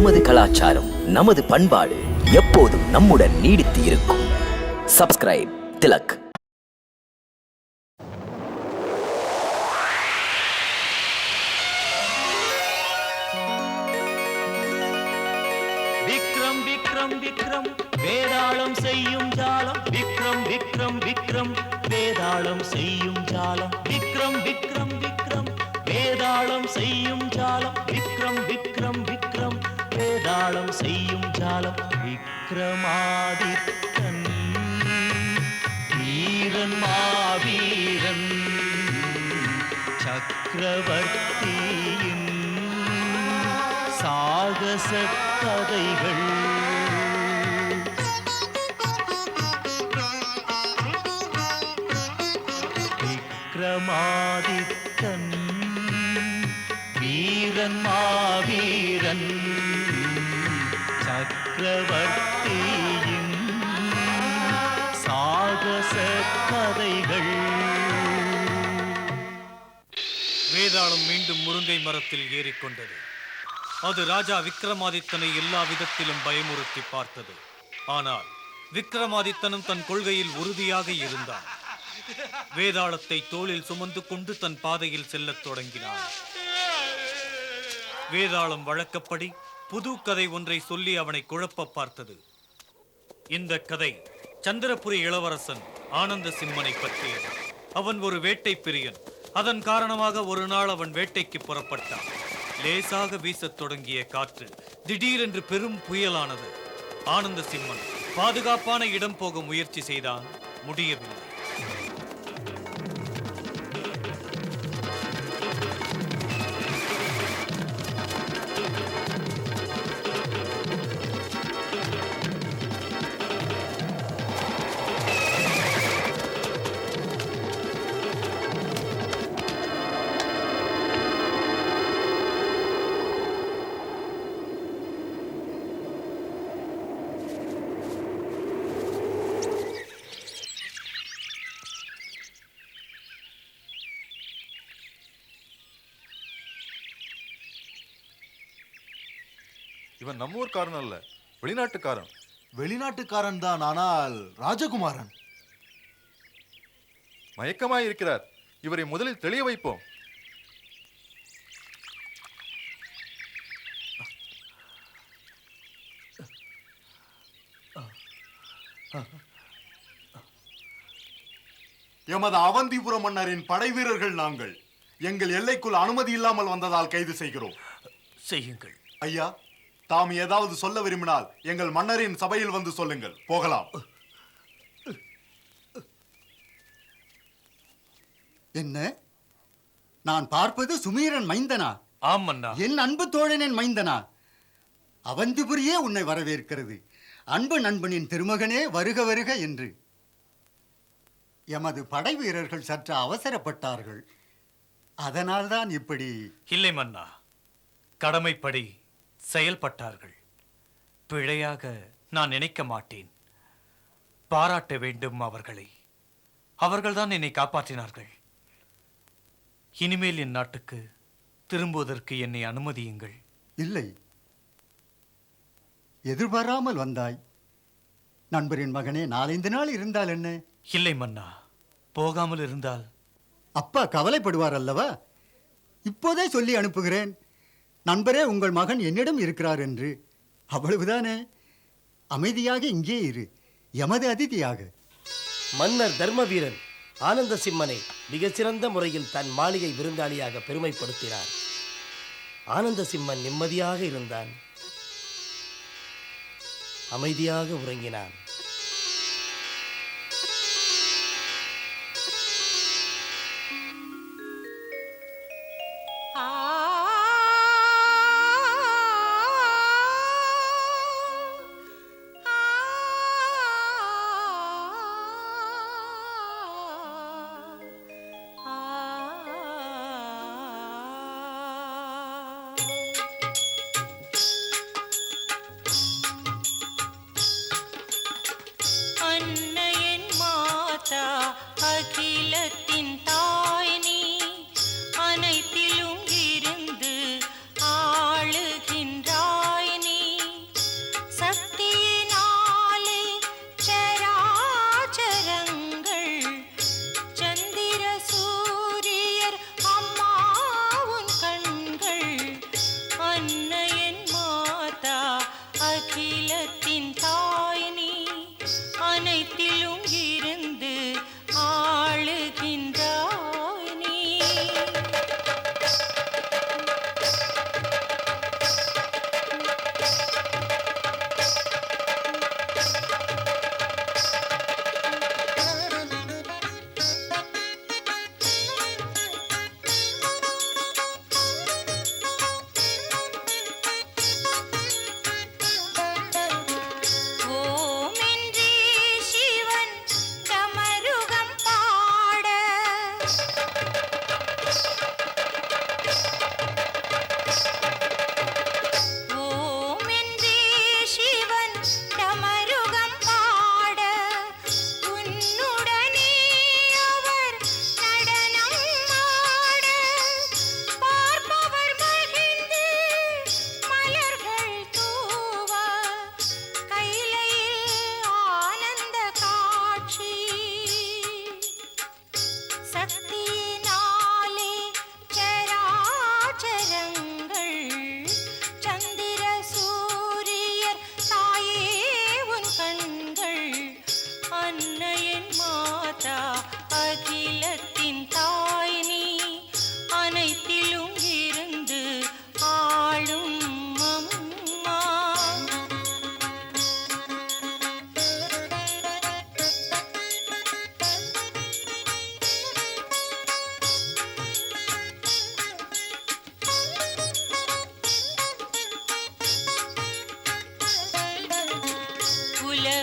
நமது கலாச்சாரம், நமது பண்பாடு எப்போதும் நம்முடன் நீடித்து இருக்கும். சப்ஸ்கிரைப் திலக். விக்ரம் விக்ரம் விக்ரம் வேதாளம் செய்யும் ஜாலம். விக்ரம் விக்ரம் விக்ரம் வேதாளம் செய்யும் ஜாலம். விக்ரம் விக்ரம் விக்ரம் வேதாளம் செய்யும் ஜாலம். விக்ரம் விக்ரம் விக்ரம் வேதாளம் செய்யும் ஜாலம். விக்ரமாதித்தன் வீரன் மாவீரன் சக்கரவர்த்தியின் சாகச கதைகள். விக்ரமாதித்தன் வீரன் மாவீரன் சக்கரவர்த்தியின் சாகச கதைகள். வேதாளம் மீண்டும் முருங்கை மரத்தில் ஏறிக்கொண்டது. அது ராஜா விக்ரமாதித்தனை எல்லா விதத்திலும் பயமுறுத்தி பார்த்தது. ஆனால் விக்ரமாதித்தனும் தன் கொள்கையில் உறுதியாக இருந்தான். வேதாளத்தை தோளில் சுமந்து கொண்டு தன் பாதையில் செல்லத் தொடங்கினான். வேதாளம் வழக்கப்படி புது கதை ஒன்றை சொல்லி அவனை குழப்ப பார்த்தது. இந்த கதை சந்திரபுரி இளவரசன் ஆனந்த சிம்மனை பற்றியது. அவன் ஒரு வேட்டை பிரியன். அதன் காரணமாக ஒரு நாள் அவன் வேட்டைக்கு புறப்பட்டான். லேசாக வீசத் தொடங்கிய காற்று திடீரென்று பெரும் புயலானது. ஆனந்த சிம்மன் பாதுகாப்பான இடம் போக முயற்சி செய்தான். முடியவில்லை. இவன் நம்ம ஊர்க்காரன் அல்ல, வெளிநாட்டுக்காரன். வெளிநாட்டுக்காரன் தான், ஆனால் ராஜகுமாரன். மயக்கமாய் இருக்கிறார். இவரை முதலில் தெளிய வைப்போம். எமது அவந்திபுர மன்னரின் படை வீரர்கள் நாங்கள். எங்கள் எல்லைக்குள் அனுமதி இல்லாமல் வந்ததால் கைது செய்கிறோம். செய்யுங்கள். ஐயா, தாம் ஏதாவது சொல்ல விரும்பினால் எங்கள் மன்னரின் சபையில் வந்து சொல்லுங்கள். போகலாம். என்ன, நான் பார்ப்பது சுமீரன் மைந்தனா? ஆம் மன்னா. என் அன்பு தோழனின் மைந்தனா? அவந்திபுரியே உன்னை வரவேற்கிறது. அன்பு நண்பனின் திருமகனே, வருக வருக என்று. எமது படை வீரர்கள் சற்று அவசரப்பட்டார்கள். அதனால்தான் இப்படி. இல்லை மன்னா, கடமைப்படி செயல்பட்டார்கள். பிழையாக நான் நினைக்க மாட்டேன். பாராட்ட வேண்டும் அவர்களை. அவர்கள்தான் என்னை காப்பாற்றினார்கள். இனிமேல் என் நாட்டுக்கு திரும்புவதற்கு என்னை அனுமதியுங்கள். இல்லை, எதிர்பாராமல் வந்தாய். நண்பரின் மகனே, 4-5 நாள் இருந்தால் என்ன? இல்லை மன்னா, போகாமல் இருந்தால் அப்பா கவலைப்படுவார் அல்லவா? இப்போதே சொல்லி அனுப்புகிறேன். நண்பரே, உங்கள் மகன் என்னிடம் இருக்கிறார் என்று. அவ்வளவுதானே? அமைதியாக இங்கே இரு, எமது அதிதியாக. மன்னர் தர்மவீரன் ஆனந்த சிம்மனை மிக சிறந்த முறையில் தன் மாளிகை விருந்தாளியாக பெருமைப்படுத்தினார். ஆனந்த சிம்மன் நிம்மதியாக இருந்தான். அமைதியாக உறங்கினான்.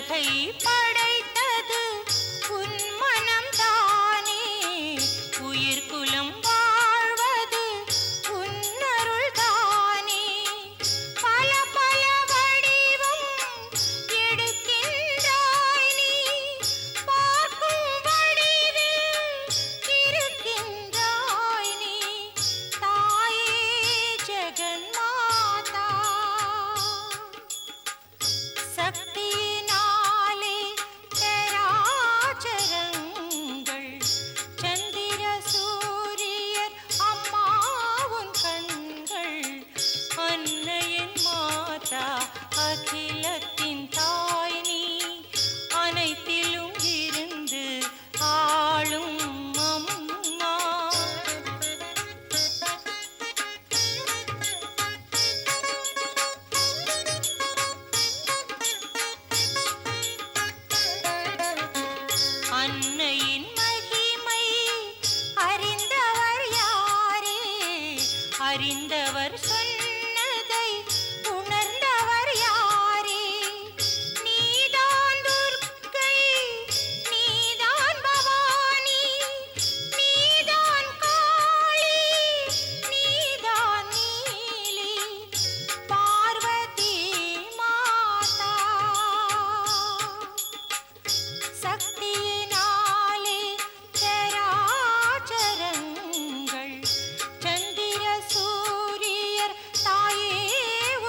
உலகை படைத்தது உன் மனம்தானே, உயிர்குலம் வாழ்வது உன் அருள்தானே. பல பல வடிவம் எடுக்கின்றாய் நீ, பார்க்கும் வடிவில் இருக்கின்றாய் நீ. தாயே ஜெகன்மாதா, சக்தியினாலே சராச்சரங்கள், சந்திர சூரியர் அம்மாவுன் கண்கள். அன்னையின் மாதா, அகிலத்தின் தாய் நீ, அனைத்திலும் இருந்து ஆளும் அம்மா. அன்னையின் மகிமை அறிந்தவர் யாரே, அறிந்தவர் சொன்னதை உணர்ந்தவர் யாரே. நீதான் துர்க்கை, நீதான் பவானி, நீதான் காளி, நீதான் நீலி, பார்வதி மாதா. சக்தியினாலே சராச்சரங்கள், சந்திர சூரியர் தாயே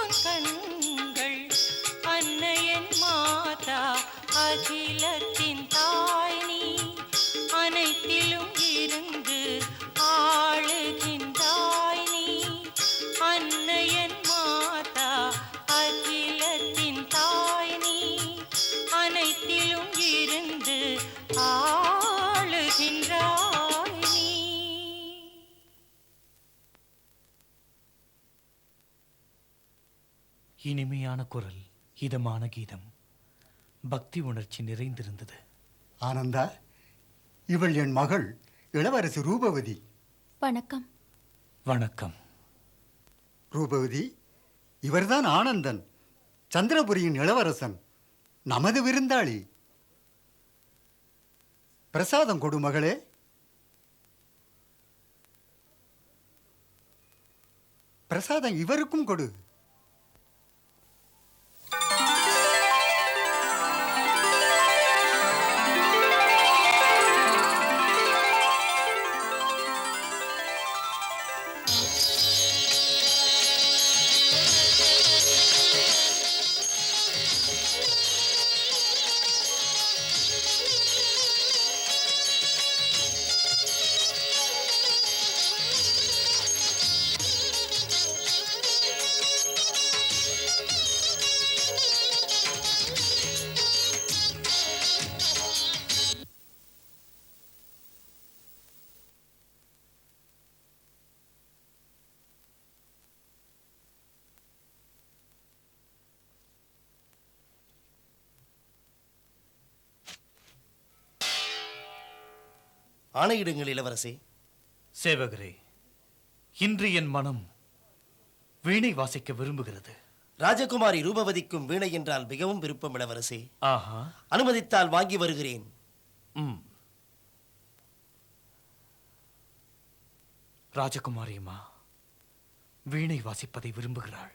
உன் கண்கள். அன்னையன் மாதா, அகிலத்தின் தாய் நீ, அனைத்திலும் இருந்து ஆளுகின்றாய் நீ. அன்னையன் மாதா, அகிலத்தின் தாய் நீ, அனைத்திலும் இருந்து ஆளுகின்றாய் நீ. இனிமையான குரல், இதமான கீதம், பக்தி உணர்ச்சி நிறைந்திருந்தது. ஆனந்தா, இவள் என் மகள் இளவரசி ரூபவதி. வணக்கம். வணக்கம். ரூபவதி, இவர்தான் ஆனந்தன், சந்திரபுரியின் இளவரசன், நமது விருந்தாளி. பிரசாதம் கொடு மகளே. பிரசாதம் இவருக்கும் கொடு. ஆணையிடுங்கள் இளவரசே. சேவகரே, இன்று என் மனம் வீணை வாசிக்க விரும்புகிறது. ராஜகுமாரி ரூபவதிக்கும் வீணை என்றால் மிகவும் விருப்பம் இளவரசே. ஆஹா. அனுமதித்தால் வாங்கி வருகிறேன். ராஜகுமாரியம்மா வீணை வாசிப்பதை விரும்புகிறாள்.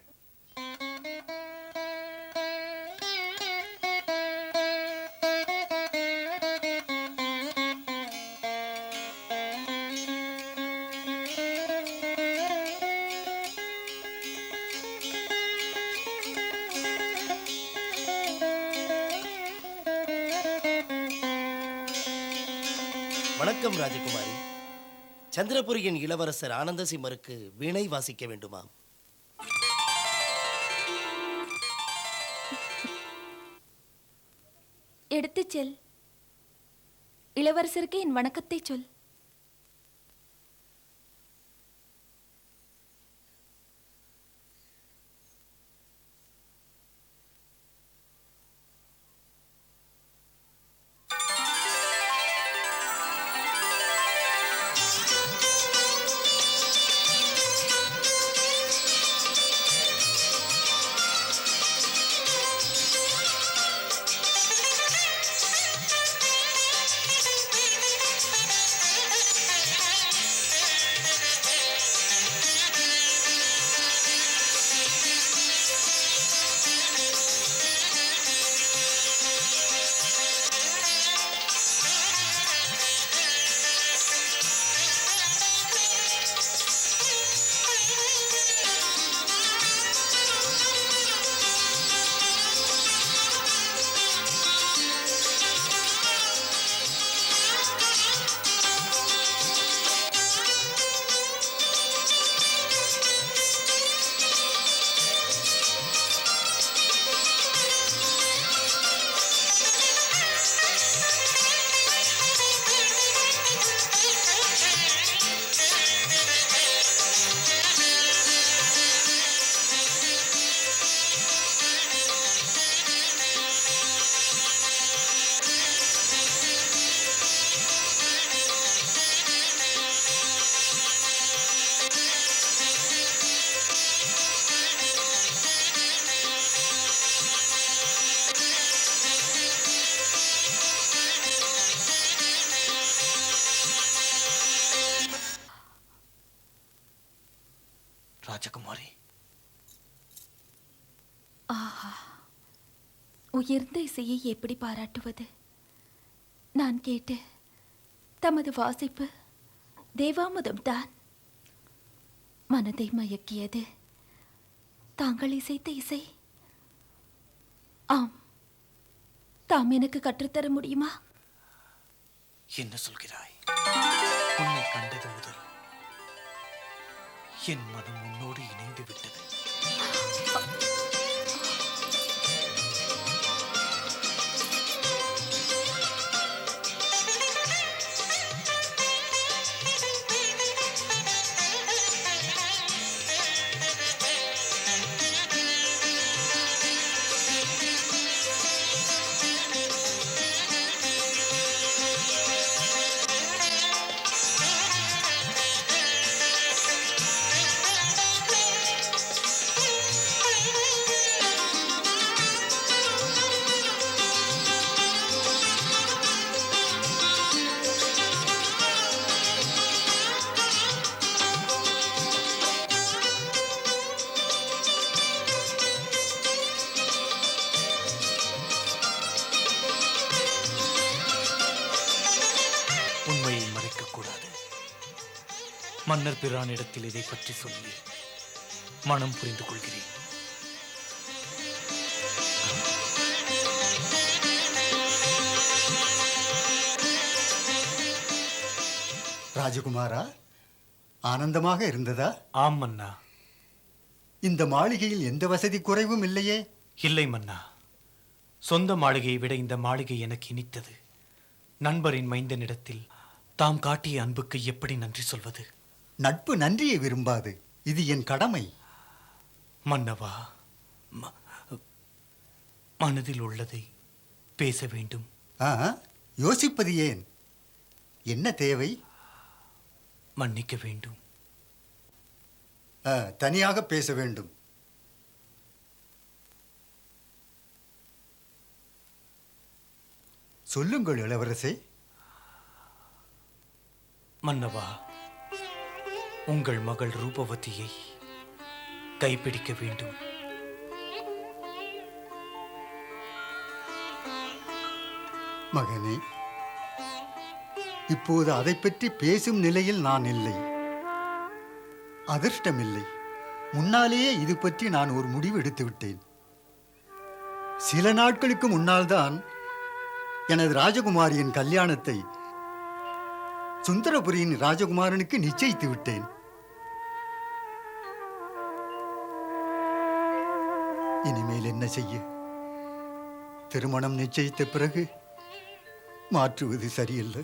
வணக்கம் ராஜகுமாரி. சந்திரபுரியின் இளவரசர் ஆனந்தசிம்மருக்கு வீணை வாசிக்க வேண்டுமாம். எடுத்துச் செல். இளவரசருக்கு என் வணக்கத்தை சொல். ராஜகுமாரி. உயர்ந்த இசையை எப்படி பாராட்டுவது? நான் கேட்டு தமது வாசிப்பு தேவாமுதம்தான். மனதை மயக்கியது தாங்கள் இசைத்த இசை. ஆம், தாம் எனக்கு கற்றுத்தர முடியுமா? என்ன சொல்கிறாய்? உன்னை கண்டது முதல் என் மனம் உன்னோடு இணைந்து விட்டது. உண்மையை மறைக்கக்கூடாது. மன்னர் பிரானிடத்தில் இதை பற்றி சொல்லி மனம் புரிந்து கொள்கிறேன். ராஜகுமாரா, ஆனந்தமாக இருந்ததா? ஆம் மன்னா. இந்த மாளிகையில் எந்த வசதி குறைவும் இல்லையே? இல்லை மன்னா, சொந்த மாளிகையை விட இந்த மாளிகை எனக்கு இனித்தது. நண்பரின் மைந்தனிடத்தில் தாம் காட்டிய அன்புக்கு எப்படி நன்றி சொல்வது? நட்பு நன்றியை விரும்பாது. இது என் கடமை. மன்னவா, மனதில் உள்ளதை பேச வேண்டும். யோசிப்பது ஏன்? என்ன தேவை? மன்னிக்க வேண்டும். தனியாக பேச வேண்டும். சொல்லுங்கள் இளவரசே. மன்னவா, உங்கள் மகள் ரூபவதியை கைப்பிடிக்க வேண்டும். மகனே, இப்போது அதை பற்றி பேசும் நிலையில் நான் இல்லை. அதிர்ஷ்டமில்லை. முன்னாலேயே இது பற்றி நான் ஒரு முடிவு எடுத்து விட்டேன். சில நாட்களுக்கு முன்னால் தான் எனது ராஜகுமாரியின் கல்யாணத்தை சுந்தரபுரியின் ராஜகுமாரனுக்கு நிச்சயித்து விட்டேன். இனிமேல் என்ன செய்ய? திருமணம் நிச்சயித்த பிறகு மாற்றுவது சரியல்ல.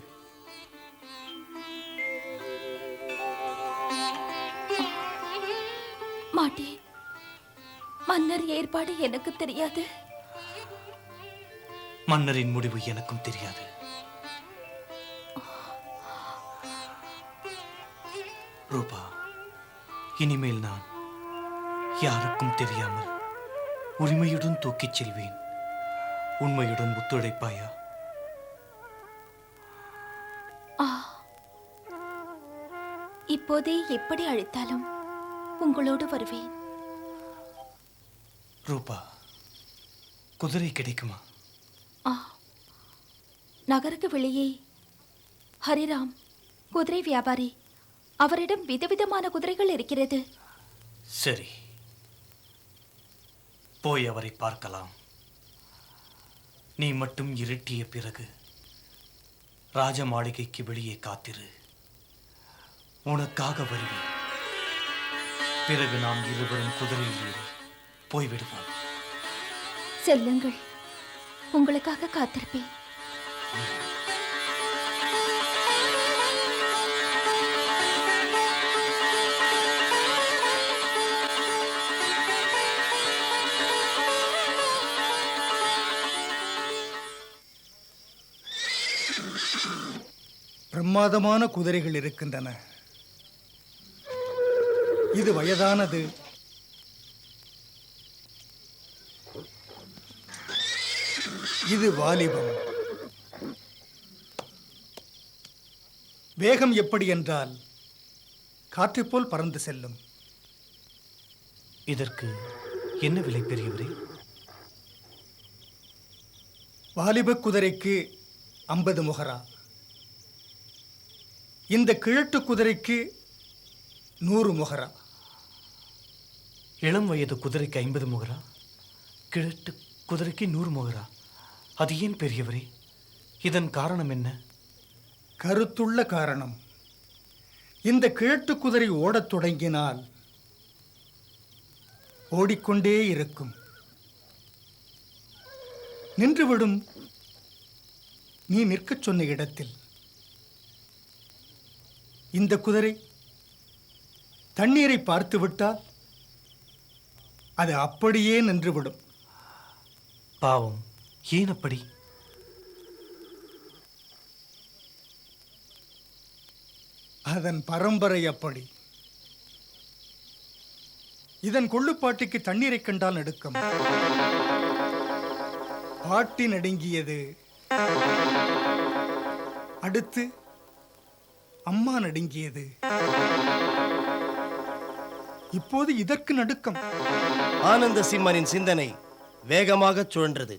மாட்டேன். மன்னர் ஏற்பாடு எனக்கு தெரியாது. மன்னரின் முடிவு எனக்கும் தெரியாது. ரூபா, இனிமேல் நான் யாருக்கும் தெரியாமல் உரிமையுடன் தூக்கிச் செல்வேன். உண்மையுடன் ஒத்துழைப்பாயா? இப்போதே எப்படி அழைத்தாலும் உங்களோடு வருவேன். ரூபா, குதிரை கிடைக்குமா? நகருக்கு வெளியே ஹரிராம் குதிரை வியாபாரி, அவரிடம் விதவிதமான குதிரைகள் இருக்கிறது. சரி, போய் அவரை பார்க்கலாம். நீ மட்டும் இருட்டிய பிறகு ராஜ மாளிகைக்கு வெளியே காத்திரு. உனக்காக வருவேன். பிறகு நாம் இருவரும் குதிரையில் ஏறி போய்விடுவோம். செல்லுங்கள், உங்களுக்காக காத்திருப்பேன். பிரமாதமான குதிரைகள் இருக்கின்றன. இது வயதானது. இது வாலிபம். வேகம் எப்படி என்றால் காற்றைப் போல் பறந்து செல்லும். இதற்கு என்ன விலை பெரியவரே? வாலிப குதிரைக்கு 50 முகரா, இந்த கிழட்டு குதிரைக்கு 100 முகரா. இளம் வயது குதிரைக்கு 50 முகரா, கிழட்டு குதிரைக்கு 100 முகரா. அது ஏன் பெரியவரே? இதன் காரணம் என்ன? கருத்துள்ள காரணம். இந்த கிழட்டு குதிரை ஓடத் தொடங்கினால் ஓடிக்கொண்டே இருக்கும். நின்றுவிடும் நீ நிற்கச் சொன்ன இடத்தில். இந்த குதிரை தண்ணீரை பார்த்துவிட்டால் அது அப்படியே நின்றுவிடும். பாவம், ஏன் அப்படி? அதன் பரம்பரை அப்படி. இதன் கொள்ளுப்பாட்டிக்கு தண்ணீரை கண்டால் நடுக்கம். பாட்டி நடுங்கியது, அடுத்து அம்மா நடுங்கியது, இப்போது இதற்கு நடுக்கம். ஆனந்த சிம்மனின் சிந்தனை வேகமாக சுழன்றது.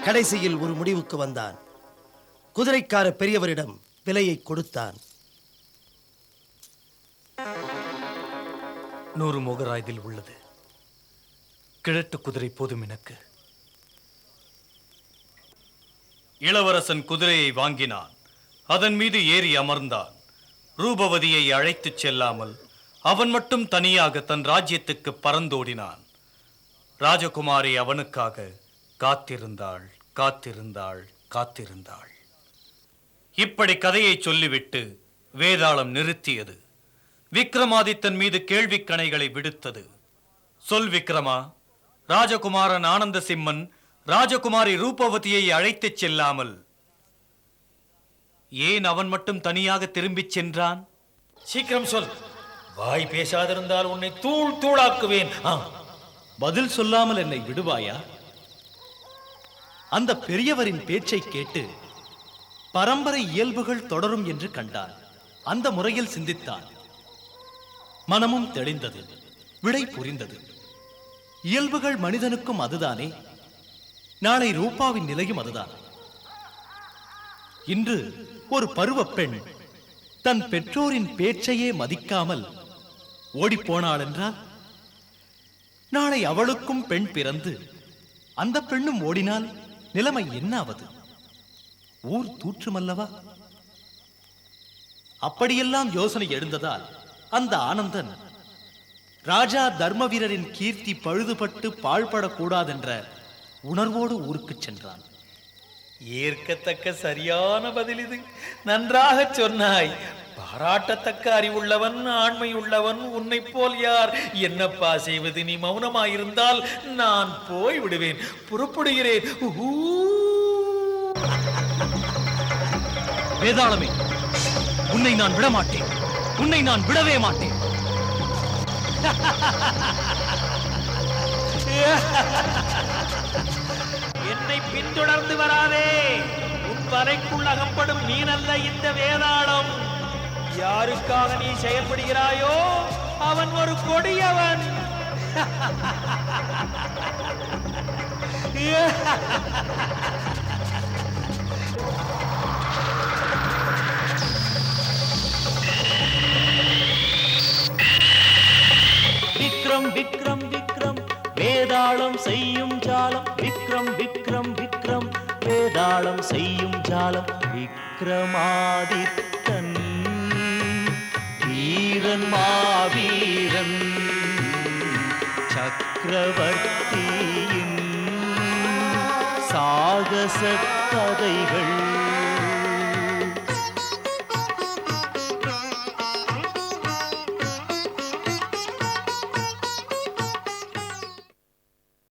கடைசியில் ஒரு முடிவுக்கு வந்தான். குதிரைக்கார பெரியவரிடம் விலையை கொடுத்தான். 100 முகரா இதில் உள்ளது. கிழட்டு குதிரை போதும் எனக்கு. இளவரசன் குதிரையை வாங்கினான். அதன் மீது ஏறி அமர்ந்தான். ரூபவதியை அழைத்துச் செல்லாமல் அவன் மட்டும் தனியாக தன் ராஜ்யத்துக்கு பறந்தோடினான். ராஜகுமாரி அவனுக்காக காத்திருந்தாள், காத்திருந்தாள், காத்திருந்தாள். இப்படி கதையை சொல்லிவிட்டு வேதாளம் நிறுத்தியது. விக்ரமாதித்தன் மீது கேள்விக் கணைகளை விடுத்தது. சொல் விக்ரமா, ராஜகுமாரன் ஆனந்த சிம்மன் ராஜகுமாரி ரூபவதியை அழைத்துச் செல்லாமல் ஏன் அவன் மட்டும் தனியாக திரும்பிச் சென்றான்? சீக்கிரம் சொல். வாய் பேசாதிருந்தால் உன்னை தூள் தூளாக்குவேன். பதில் சொல்லாமல் என்னை விடுவாயா? அந்த பெரியவரின் பேச்சை கேட்டு பரம்பரை இயல்புகள் தொடரும் என்று கண்டான். அந்த முறையில் சிந்தித்தான். மனமும் தெளிந்தது, விடை புரிந்தது. இயல்புகள் மனிதனுக்கும் அதுதானே. நாளை ரூபாவின் நிலையும் அதுதான். இன்று ஒரு பருவ பெண் தன் பெற்றோரின் பேச்சையே மதிக்காமல் ஓடிப்போனாள் என்றால், நாளை அவளுக்கும் பெண் பிறந்து அந்த பெண்ணும் ஓடினால் நிலைமை என்ன ஆவது? ஊர் தூற்றுமல்லவா? அப்படியெல்லாம் யோசனை எழுந்ததால் அந்த ஆனந்தன் ராஜா தர்மவீரரின் கீர்த்தி பழுதுபட்டு பாழ்படக்கூடாதென்ற உணர்வோடு ஊருக்கு சென்றான். ஏற்கத்தக்க சரியான பதில் இது. நன்றாக சொன்னாய். பாராட்டத்தக்க அறிவுள்ளவன், ஆண்மை உள்ளவன் உன்னை போல் யார்? என்னப்பா செய்வது? நீ மௌனமாயிருந்தால் நான் போய் விடுவேன். புறப்படுகிறேன். வேதாளமே, உன்னை நான் விடமாட்டேன். உன்னை நான் விடவே மாட்டேன். என்னை பின்தொடர்ந்து வராதே. உன் வலைக்குள் அகப்படும் மீனல்ல இந்த வேதாளம். யாருக்காக நீ செயல்படுகிறாயோ அவன் ஒரு கொடியவன். விக்ரம் விக்ரம் விக்ரம் வேதாளம் செய்யும் ஜாலம். விக்ரம் விக்ரம் விக்ரம் வேதாளம் செய்யும் ஜாலம். விக்ரமாதித்தன் வீரன் மாவீரன், சக்கரவர்த்தியின் சாகச கதைகள்